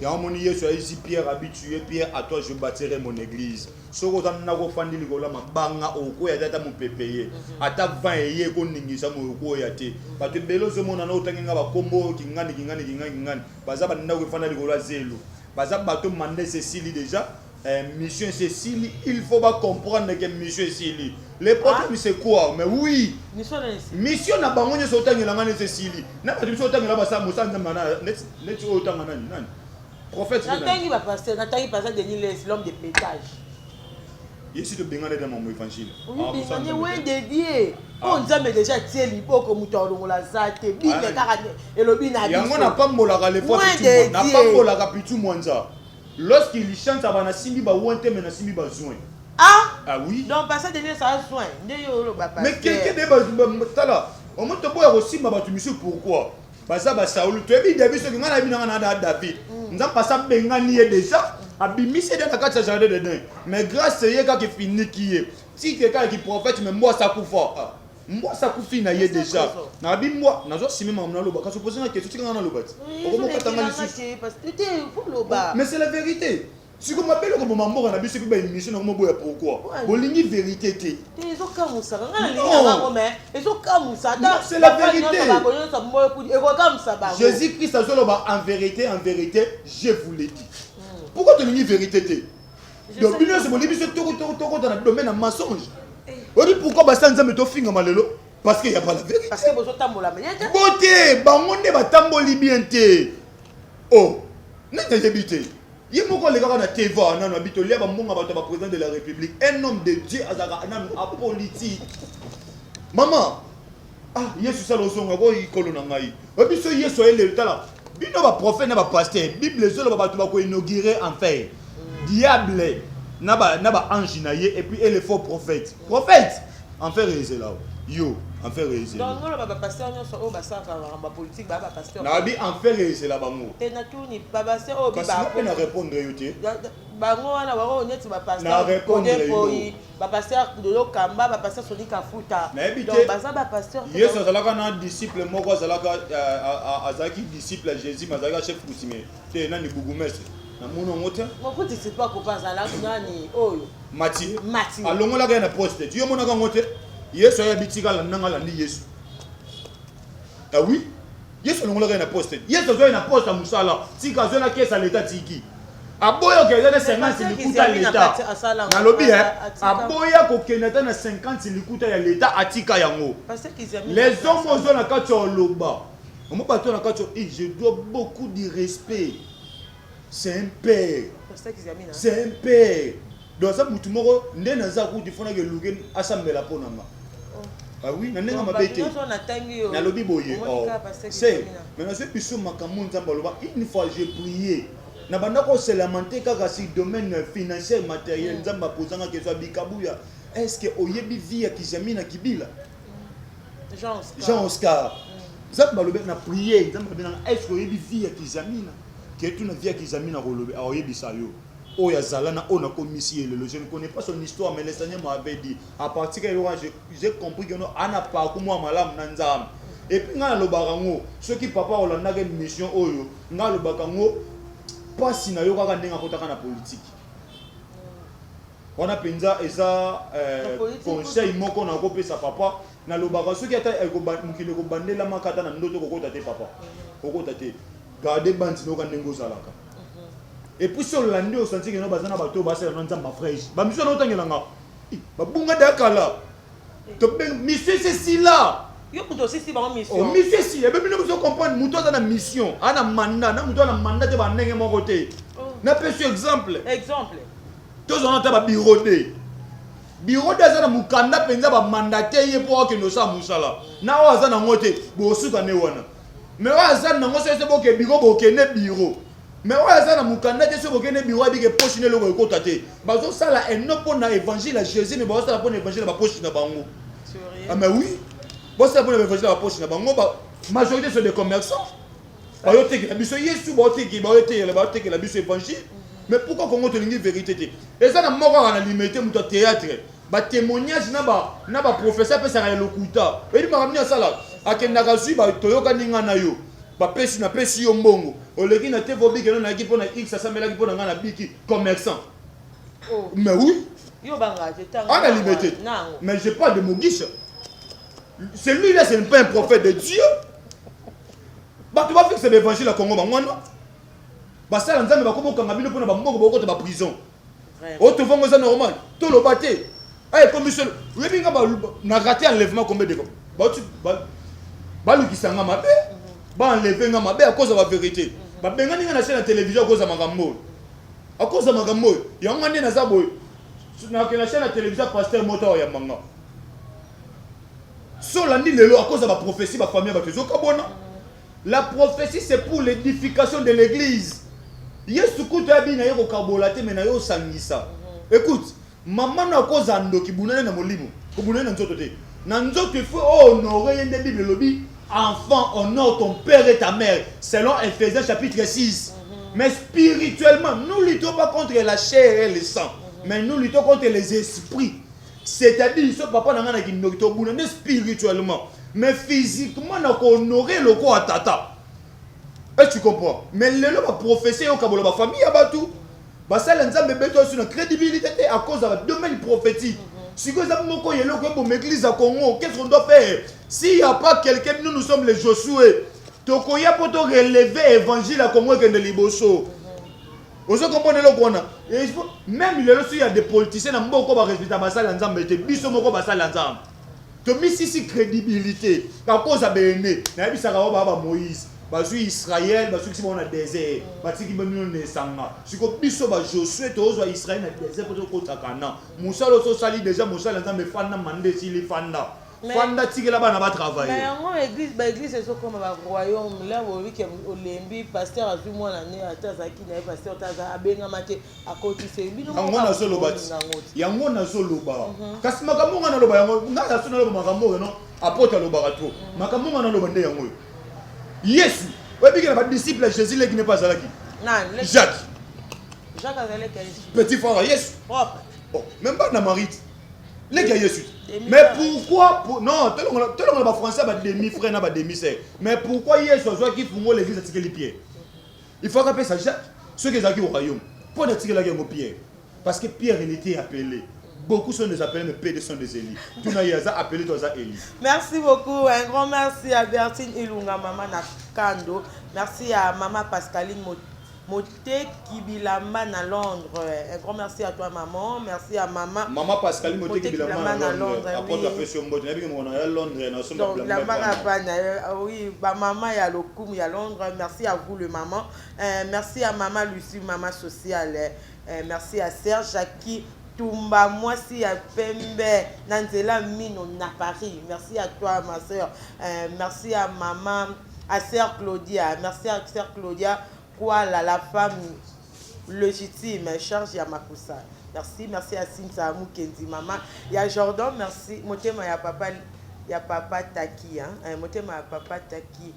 Il y a un moni sur ici Pierre habitué Pierre à toi je bâtirai mon église. Sur aux andako fandi ligola ma banga au quoi ya data mon pépé. Ata 20 yé ko ningisa mo ko ya te. Parce que belo zo mona na otanginga ba kombo kingani. Baza ba ndako fanda ligola zelo. Baza bato mandé Cécilie déjà. Mission Cécilie, il faut pas comprendre que mission Cécilie. Les problèmes c'est quoi? Mais oui. Mission na bango nyoso tangela ngane Cécilie. Na ba mission tangela ba sa musa ndamana net otanga nani. Prophète. Natangi ba pasteur, natangi pasteur de Niles l'homme de pétage. Ici de bengane dans mon évangile. Oui, bengane ouais dédié. On jamais déjà tieli poko mutolo la zate bine karane elobi na biso. Yango na pambola ka le fois tout na pambola ka pitu mwanza. Lorsqu'il chante, ça va na simbi ba wante mais na simbi ba zoin. Ah oui. Donc passer de ça a soin. Mais quelqu'un de tala. On monte boya aussi ma batu monsieur pourquoi? Baza ba Saoul, tu es bien David ce que ngana bina na David. Nous avons passé bengani déjà. Abimise de la carte jardin dedans. Mais grâce à Yeka qui finit qui est. Si quelqu'un qui prophète mais moi ça koufa. Moi ça koufi na yé déjà. Na bi moi na zo simi mamna loba. Quand se poser une question tu ngana loba. Comment pas tanga parce que tu es pour loba. Mais c'est la vérité. Si vous m'appelez comme maman, on a vu une émission, on m'a pourquoi? Bolini vérité. Ils ont comme ça. C'est la vérité. Jésus-Christ a dit en vérité, je vous l'ai dit. Pourquoi tu dis vérité? Donc, bien sûr, c'est dans le domaine de mensonge. On dit pourquoi Bassan Zame to finga malelo? Parce qu'il n'y a pas la vérité. Parce que vous êtes tambola. Beauté, bangonde ba tamboli bien té. Oh, n'est-ce pas habité? Il y a beaucoup de gens qui ont habité le président de la République, un homme de Dieu à politique. Maman, il y a ce salon, il y a un prophète, un pasteur, la Bible est inaugurée en fait. Diable, ange, et puis il est faux prophète. Prophète, en fait, c'est là. Yo, en fait, c'est là. Donc, le pasteur, la politique, le pasteur. En fait, c'est là. Tu n'as tout ni pas pasteur. Parce que tu répondre. Bango wana wako onyeti ba pasteur Kodepoi ba pasteur Dolo Kamba ba pasteur Sonika Futa donc baza ba pasteur Yesu azalaka na disciple moko azalaka azaki disciple Jésus mazalaka chef coutumier te na ni bougumestre na mono ngote mokuti c'est pas ko pas ala nani oyo mati mati alongola ka na poste tu yomona ka ngote yesu ya bitika la nanga la ndi yesu ah oui yesu alongola ka na poste yesu zo na poste musala tika zo na kesa leta tiki aboya kokende na 50 likuta leta nalobi aboya kokende na 50 likuta ya leta atika yango les hommes zo na kati oloba omo bato na kati je dois beaucoup de respect c'est un père c'est un père donc ça mutu moko nde naza kuti fona ke luken asambela pona ma ah oui na nenga mabete nalobi boye c'est maintenant c'est biso makambo nzamba loba une fois j'ai prié na banda ko se lamenter kaka si domaine financier matériel nzamba posanga ke so bikabuya est-ce que oyebi vie ya kijamina kibila Jean Oscar nzamba lobe na prier nzamba bina est-ce que oyebi vie ya kijamina ke tu na vie ya kijamina ko lobe oyebi sa yo o ya zalana on a commissionné le je ne connais pas son histoire mais le Seigneur m'avait dit à partir de là j'ai compris que non ana pas comme moi malam nanzam et puis ngana lo barango ceux qui papa olanda une mission oyo ngana lo bakango pas si na yo kaka ndenga kotaka na politique on a penza eza conseil moko na ko pesa papa na lo baka ceux qui ata mukile ko bandela makata na ndoto ko kota te papa ko kota te garder bandi no ka ndengo zalaka. Et puis sur l'année au senti que nous basons à bateau basé dans un fraîche. Bah monsieur nous t'en gelanga. Bah bunga dakala. To monsieur c'est si là. Yo muto si ba mission. Oh monsieur si et bien nous comprendre muto dans la mission, ana mandat, na muto na mandat de ba ndenge mon côté. Na peut exemple. Exemple. Tous on entend ba bureau de. Bureau de za na mukanda penza ba mandaté ye pour que nous ça musala. Na wa za na ngote bo suka ne wana. Mais wa za na ngoso c'est bo ke bureau bo ke ne bureau. Mais ouais ça na mukanda te so bokene biwa bi ke poche ne loko ekota te bazo sala eno pona évangile à Jésus mais bazo sala pona évangile ba poche na bango ah mais oui bazo sala pona évangile ba poche na bango ba majorité sont des commerçants ba yo teke la biso Yesu ba teke la biso évangile mais pourquoi Congo te lingi vérité te et ça na moko na limité muto théâtre ba témoignage na ba professeur pe ça lokuta et di makamni sala akenda ka sui ba toyoka ninga na yo ba pesi na pesi yo mbongo oleki na te vobi que na équipe na X ça s'appelle équipe na biki commerçant mais oui yo banga je tanga on a limité mais j'ai pas de mogiche celui-là ce n'est pas un prophète de Dieu ba tu vas fixer l'évangile à Congo ba ngwana ba sala nzambe ba koboka ngabino pona ba mbongo ba ko ba prison o te vongo ça normal to lo baté ay commission oui binga ba na raté enlèvement combien de ba tu ba lukisanga mabe ba enlever nga mabe à cause de la vérité ba benga ninga na chaîne de télévision à cause de makambo ya ngani na zabo na ke na chaîne de télévision pasteur moto ya manga so landi lelo à cause de la prophétie ba famille ba tezo kabona la prophétie c'est pour l'édification de l'église yesu kuto ya bina yeko kabolate mais na yo sangisa écoute maman na cause ndoki bunane na molimo ko bunane na nzoto te na nzoto il faut honorer yende bible lobi enfant, honore ton père et ta mère, selon Ephésiens chapitre 6. Mais spirituellement, nous ne luttons pas contre la chair et le sang, mais nous luttons contre les esprits. C'est-à-dire, ce papa n'a pas de spirituellement, mais physiquement, on a honoré le corps à tata. Et tu comprends? Mais le lot va prophétiser au Kabola, la famille à Batou. Ça, l'ensemble de une crédibilité à cause du domaine prophétique. Si vous avez une église à Congo, qu'est-ce qu'on doit faire? S'il n'y a pas quelqu'un, nous sommes les Josué. Tokoya pour relever l'évangile à Congo et de Liboso. Vous comprenez le qu'on a? Même il y a des politiciens qui ont respecté la Nzambe, ils ont respecté la Nzambe. Tu as mis ici crédibilité. À cause de Béné, il y a Moïse. Basu Israël, basu qui sont dans le désert, basu qui sont dans le sanga. Si vous biso ba Josué, tu as Israël dans le désert pour te kotakana. Moussa lo so sali déjà Moussa l'entend me fanda mande si li fanda. Fanda tiki là-bas n'a pas travaillé. Mais en église c'est comme un royaume là où qui olembi pasteur a vu moi l'année à Tazaki na pasteur Taza abenga mate à côté c'est bino. Yango na solo bati. Yango na solo ba. Kasi makambo na loba yango ngaka sona loba makambo no apota loba rato. Makambo na loba nde yango. Yesu, oui, il y a des disciples Jésus qui n'est pas là. Jacques. Jacques a petit frère Yesu. Propre. Oh, même pas dans Marie. Les gars Yesu. Mais pourquoi non, tout le monde français a demi frère n'a pas demi sœur. Mais pourquoi Yesu soit qui font l'église à tirer les pieds? Il faut rappeler ça Jacques. Ceux qui sont au royaume, pour ne tirer la guerre au Pierre. Parce que Pierre, il était appelé. Beaucoup sont des appelés, mais peu de sont des Élis. Tout le monde a appelé toi Élis. Merci beaucoup. Un grand merci à Bertine Ilunga, maman Nakando. Merci à maman Pascaline Moté Kibilamba à Londres. Un grand merci à toi, maman. Merci à maman. Maman Pascaline Moté Kibilamba à Londres. Après, la pression, on est à Londres. Donc, la maman, oui, maman, il y a le coup, il y a Londres. Merci à vous, le maman. Merci à maman Lucie, maman sociale. Merci à Serge, Jackie. Tumba, moi si à Pembe, Nanzela Mino, na Paris. Merci à toi, ma soeur. Merci à maman, à sœur Claudia. Merci à sœur Claudia, quoi la femme légitime, Charge Yamakusa. Merci à Cynthia Mukendi, maman. Il y a Jordan, merci. Motema, il y a papa Taki. Motema, il y a papa Taki.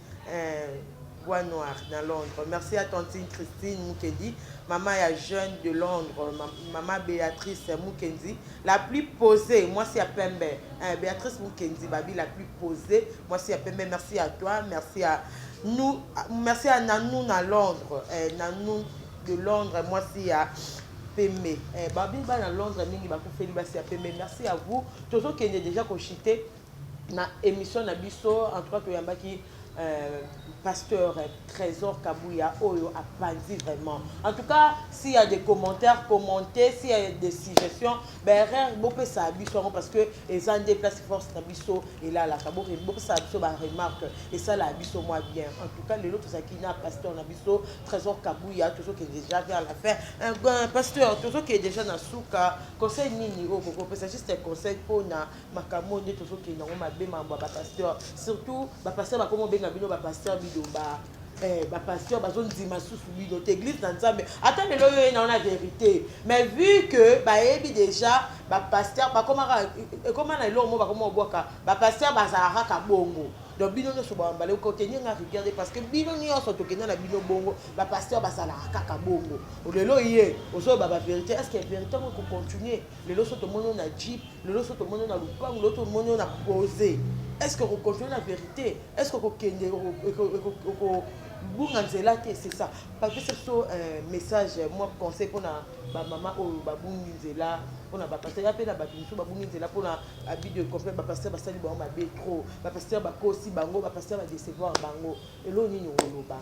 Bois Noir dans Londres. Merci à tantine Christine Mukendi, maman et jeune de Londres, maman Béatrice Mukendi, la plus posée, moi c'est à Pembe. Béatrice Mukendi, Babi la plus posée, moi c'est à Pembe. Merci à toi, merci à nous, merci à Nanou dans Londres, Nanou de Londres, moi c'est à Pembe. Babi dans Londres, Mingi Bakou Feli, c'est à Pembe. Merci à vous. Tous ceux qui ont déjà conchité dans l'émission Nabiso, en tout cas que Yambaki. Pasteur Trésor Kabouya Oyo a pandi vraiment. En tout cas, s'il y a des commentaires, commentez, s'il y a des suggestions, ben beaucoup ça abusera parce que les gens déplacent force Nabiso et là la Kabo et beaucoup ça abusera remarque et ça la abuso moi bien. En tout cas, les autres qui n'a pasteur Nabiso Trésor Kabouya toujours qui est déjà vers la fin. Un pasteur toujours qui est déjà dans souka conseil nini au beaucoup c'est juste un conseil pour na makamo de toujours qui n'ont pas bien ma pasteur surtout ba pasteur ba comment bien bino ba pasteur bidoba ba pasteur ba zone dimasu subi notre église dans ça mais attends le loyo na la vérité mais vu que ba ebi déjà ba pasteur ba comment na lo mo ba comment boka ba pasteur ba zara ka bongo donc bino no so ba mbale ko tenir nga regarder parce que bino ni on so to kena na bino bongo ba pasteur ba sala ka bongo o le lo yé o so ba vérité est-ce que vérité on peut continuer le lo so to mono na jeep le lo so to mono na lupang lo to mono na poser. Est-ce que vous continuez la vérité? Est-ce que vous c'est ça? Parce que c'est un message, moi, conseil pour ma maman ou babunizela, pour na pasteur, appelle la babuniso, babunizela pour la habit de complet, pasteur, basali ba trop, pasteur, bakosi bango, pasteur va décevoir bango. Et l'on y nous ba.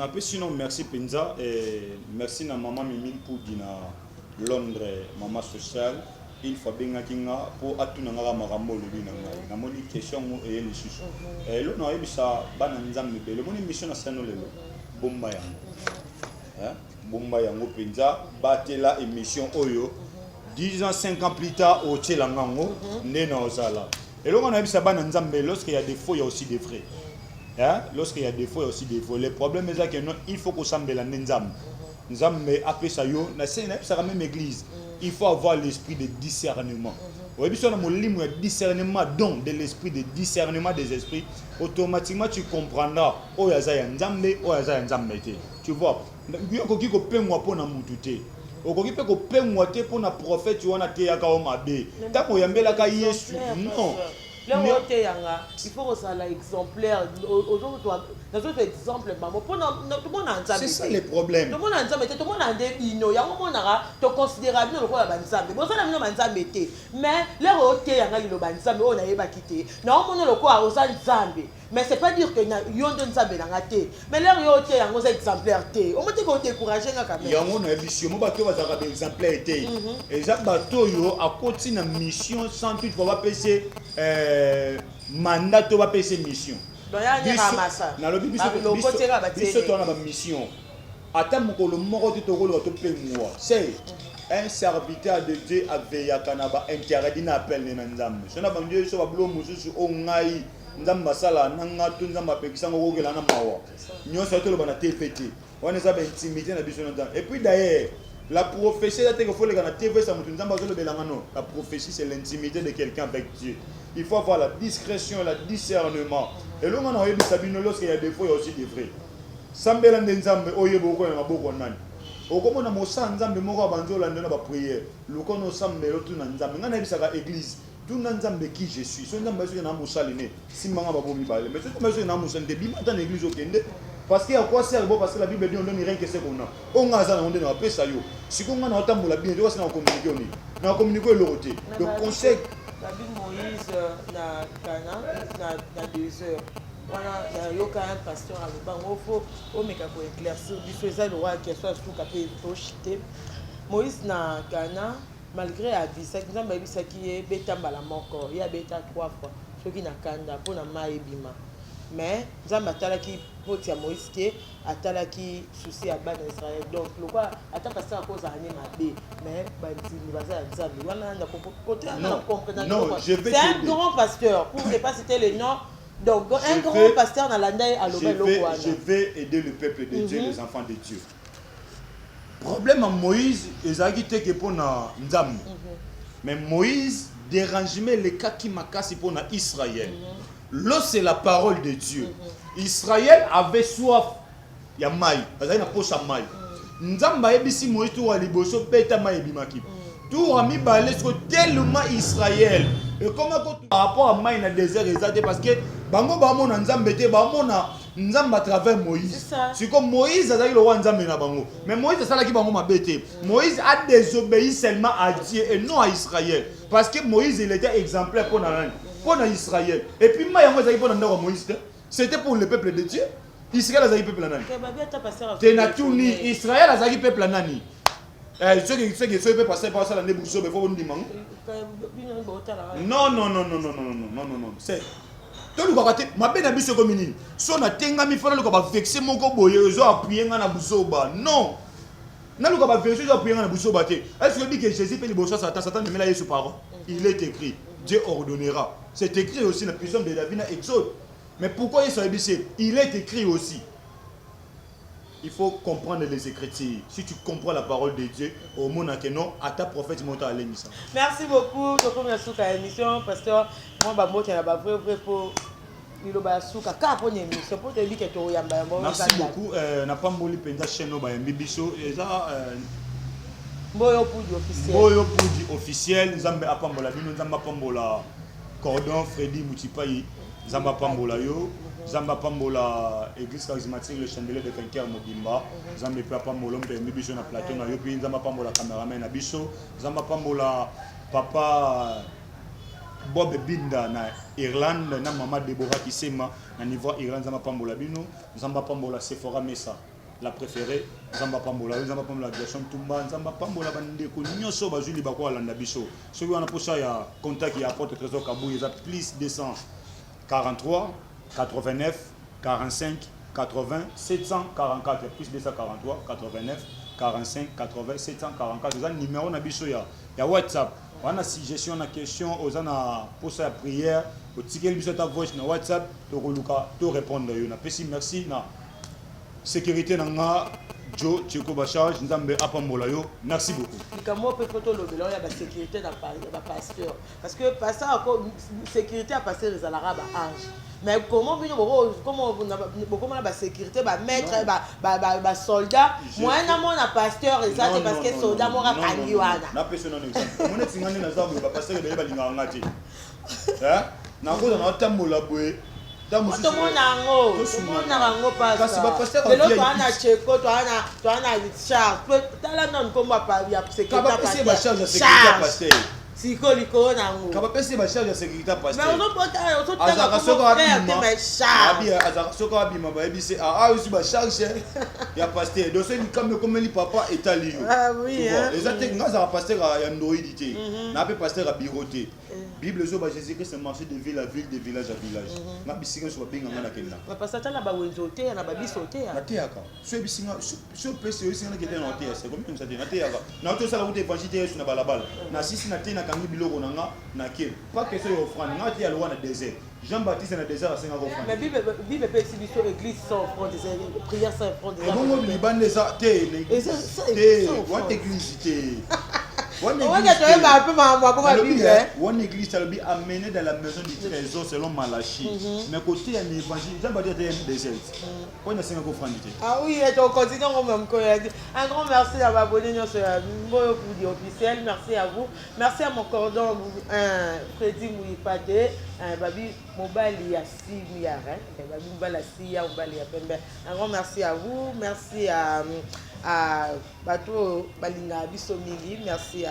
Après sinon merci Penza et merci na maman Mimi pour dina Londres, maman sociale. Il faut bien kinga pour atuna ngara marambo le bina na moni question et les sous et là na yebisa bana nzambe be le moni mission na sano lelo bomba yango bomba yango penza batela émission oyo 10 ans 5 ans plus tard au tchelangango nena ozala et là on a yebisa bana nzambe lorsqu'il y a des faux il y a aussi des vrais lorsqu'il y a des faux il y a aussi des faux le problème est que non il faut qu'on s'embelle nzambe nzambe après ça yo na ça même église. Il faut avoir l'esprit de discernement. Oui, si on a mon discernement, donc de l'esprit de discernement des esprits, automatiquement tu comprendras. Oh, yaza nzambe, oh yaza nzambe. Tu vois, il y a qui ko pengwa pona mutute. Okoki pe ko pengwa te pona prophète wana te yaka o mabe. Ta ko yambela ka Yesu. Non. Il faut que ça soit exemplaire. Dans d'autres exemples, tout le monde a un c'est ça le problème. Tout le monde a un tout le monde a un bino. Il y a un moment où tu considères bien le roi de Banzambe. Bon, ça n'a pas Banzambe. Mais les rotés, il y a un Banzambe, on n'a pas quitté. Non, on a le quoi aux Banzambe. Mais c'est pas dire que y a un Banzambe dans la tête. Mais les rotés, il y a un exemplaire. On m'a dit qu'on décourageait quand même. Il y a un ambition. Moi, bateau va avoir des exemplaires. Et ça, bateau, à côté de mission, sans tout, on va passer mandat, on va passer mission. Donc, il y a un ramassa. Mission. Attends, c'est un serviteur de Dieu avec Yakanaba interdit d'appel les Nzambe. Si on a vendu sur la blôme, sur Ongaï, Nzamba Sala, Nanga, Tunzamba Peksan, Ogela Namawa. Nous sommes tous les TPT. On est intimidé dans le et puis d'ailleurs, la prophétie, la prophétie, c'est l'intimité de quelqu'un avec Dieu. Il faut avoir la discrétion, le discernement. Et là, on a eu des sabines lorsqu'il y a des faux, il y a aussi des vrais. Sambela Nzambe, Oyebo, Nabokonan. Au comment on a mossa Nzambe, Mora Banzola, on a prié. Le con au Sambe, l'autre Nzambe. On a vu ça à l'église. Tout Nzambe qui je suis. Son Nzambe, c'est un moussa l'aîné. Si Manga Babomi Balé. Mais c'est comme ça, un moussa de Bima dans l'église au Kende. parce que quoi c'est bon parce que la Bible dit on donne rien que c'est qu'on a on a ça on donne après ça yo si qu'on a autant la bien doit se communiquer on a communiquer le côté le conseil la Bible Moïse na Cana na 2 heures voilà yo quand un pasteur à le banc faut au meka pour éclaircir du faisait le roi qui soit sous capé tochité Moïse na Cana malgré la vie ça nous a ça qui est beta mbala moko il y a beta 3 fois ce qui na kanda pour na maïbima mais nzambe atalaki poti ya Moïse ke atalaki souci ya bana Israël donc lokwa ata pasteur akozala ne mabe mais bandimi bazala nzambe wana na côté na comprendre c'est un grand pasteur pour ne pas citer le nom donc un grand pasteur na landa aloba lokwa je vais aider le peuple de Dieu les enfants de Dieu problème à Moïse ezaki te ke pona nzambe mais Moïse dérangement les cas qui makasi pona Israël. Là, c'est la parole de Dieu. Israël avait soif. Il y a maï. Il y a une poche à maï. Nzamba ebisi Moïse tout à liboso beta maï bimaki. Tout a mis balé sur tellement Israël. Et comment par rapport à maï dans le désert exact parce que bango bamo na nzamba te bamo na nzamba à travers Moïse. C'est comme Moïse a dit le roi nzamba na bango. Mais Moïse ça là qui bango mabete. Moïse a désobéi seulement à Dieu et non à Israël parce que Moïse il était exemplaire pour la reine. Pour Israël. Et puis, c'était pour le peuple de Dieu. Israël a le peuple nani. Israël a le peuple nani. Ceux qui peuvent passer par ça l'année pour sauver, il faut dire non. Non. C'est. Tout le monde ma belle a biso communie. Son a tenga mi fona le ko ba vexer moko boye zo appuyer nga na busoba. Non. Na le ko ba vexer zo appuyer nga na busoba te. Est-ce que dit que Jésus peut le bossa Satan ne met là Yesu parole. Il est écrit. Dieu ordonnera. C'est écrit aussi dans la prison de David dans Exode. Mais pourquoi il s'est dit? Il est écrit aussi. Il faut comprendre les Écritures. Si tu comprends la parole de Dieu, au monde que non, à ta prophète monte à l'émission. Merci beaucoup. Je vous remercie pour l'émission. Pasteur, moi, je vais vrai pour. Merci beaucoup. Na pas mboli penda chaîne no ba mbibiso eza Mboyo Poudi officiel. Mboyo Poudi officiel, Nzambe apambola bino, Nzambe apambola Cordon Freddy Moutipayi, Nzambe apambola yo, Nzambe apambola Église charismatique le chandelier de Kenker Mobimba, Nzambe pe apambola mpe mbibiso na plateau na yo puis Nzambe apambola cameraman na biso, Nzambe apambola papa Bob Binda na Irlande na maman Deborah Kisema na niveau Irlande Nzambe apambola bino, Nzambe apambola Sephora Mesa. La préférée, Nzamba Pambola, Nzamba Pambola Gerson Tumba, Nzamba Pambola Bandeko, Nyoso Bazuli Bako Alanda Biso. Celui on a pour ça il y a contact qui apporte trésor Kabou, il y a plus 243 89 45 80 744 plus 243 89 45 80 744. Vous avez le numéro na Biso ya WhatsApp. On a suggestion na question, on a pour ça prière, au ticket Biso ta voice na WhatsApp, to roluka to répondre yo. Na pesi merci na sécurité nanga Joe Tcheko Bachage Nzambe apambola yo. Merci beaucoup. Comment peut photo le bilan ya sécurité dans pasteur parce que pasteur sécurité à passer les alara ba ange. Mais comment vous la sécurité ba maître ba soldat moi na mon pasteur exact parce que soldat mora kangi wana. Na personne non exemple. Mon etingani na zamu ba pasteur de ba linga ngati. Hein? Na ko na tambola boye. Tout le monde a un pas ça. Mais l'autre, on a Tcheko, on a Richard. Dans la non, comment pas bien sécurité pasteur. Si Coliko n'a pas. Quand on va charge de sécurité pasteur. Mais on n'a pas charge. Il y a pasteur. Donc c'est comme le papa est allé. Ah oui. Les attaques, nous avons pasteur à Android. Nous avons pasteur à Biroté. Bible zo ba Jésus Christ marché de ville à ville, de village à village. Na bisinga so benga ngana kenda. Ba pasata na ba wenzote na ba bisote ya. Na teaka. So bisinga so pese yo singa kete na teaka. C'est comme ça na teaka. Na to sala route évangile sur na balabala. Na sisi na te na kangi biloko nanga na ke. Pas que so yo offrande na te ya loi na désert. Jean-Baptiste na désert à 5 offrande. Mais Bible peut exhibition église sans offrande, prière sans offrande. Et bon liban les a te. Et ça what église te. One église amené dans la maison du trésor selon Malachie. Mais côté un évangile, j'ai pas dit des aides. Quand on a 5 francs. Ah oui, on continue même. Un grand merci à Baboni pour du officiel. Merci à vous. Merci à mon cordon Freddy Mouyipade. Babi Mobali Yassi Miyara. Babi Mobali Yassi Mobali Yapembe. Un grand merci à vous. Merci à Bato Balinga Bissomingi. Merci à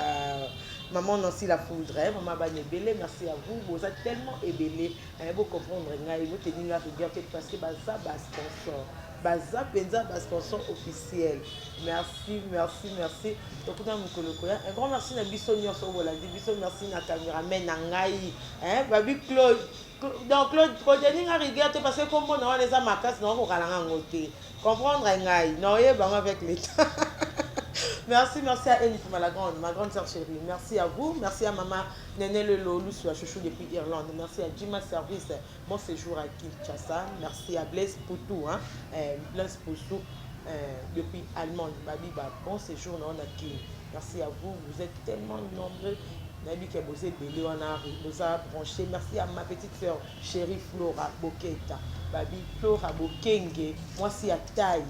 Maman Nancy La Foudre, Maman Banebele, merci à vous. Vous êtes tellement ébélé. Vous comprendre, vous tenir à rigueur parce que ça va sponsor. Baza Penza sponsor officiel. Merci, merci, merci. Donc un grand merci à Bissonio Sobola, merci à caméraman Nangai, Babi Claude. Donc Claude, tenir à rigueur parce que comme on a les amakas, non, on va comprendre Nangai. Non, avec l'État. Merci, merci à Elif, ma grande sœur chérie. Merci à vous. Merci à maman Néné Lelo, Lucia Chouchou depuis Irlande. Merci à Jima Service, mon séjour à Kinshasa. Merci à Blaise Poutou, Blaise Poutou depuis Allemagne. Babiba, bon séjour on a qui. Merci à vous. Vous êtes tellement nombreux. Nabi qui a bossé Bélé, on a branché. Merci à ma petite sœur chérie Flora Boketa. Babi Flora Bokenge. Moi, c'est à taille.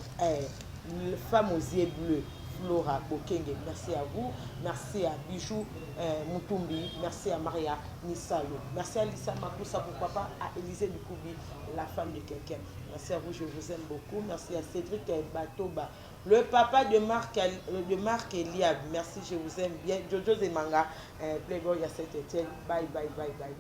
Femme aux yeux bleus. Flora Bokenge, merci à vous. Merci à Bijou Mutumbi. Merci à Maria Nisalo. Merci à Lisa Makoussa pour papa, à Élisée Bikoubi, la femme de quelqu'un. Merci à vous, je vous aime beaucoup. Merci à Cédric Batoba, le papa de Marc Eliab. Merci, je vous aime bien. Jojo Zemanga, Playboy à Saint-Etienne. Bye, bye, bye, bye.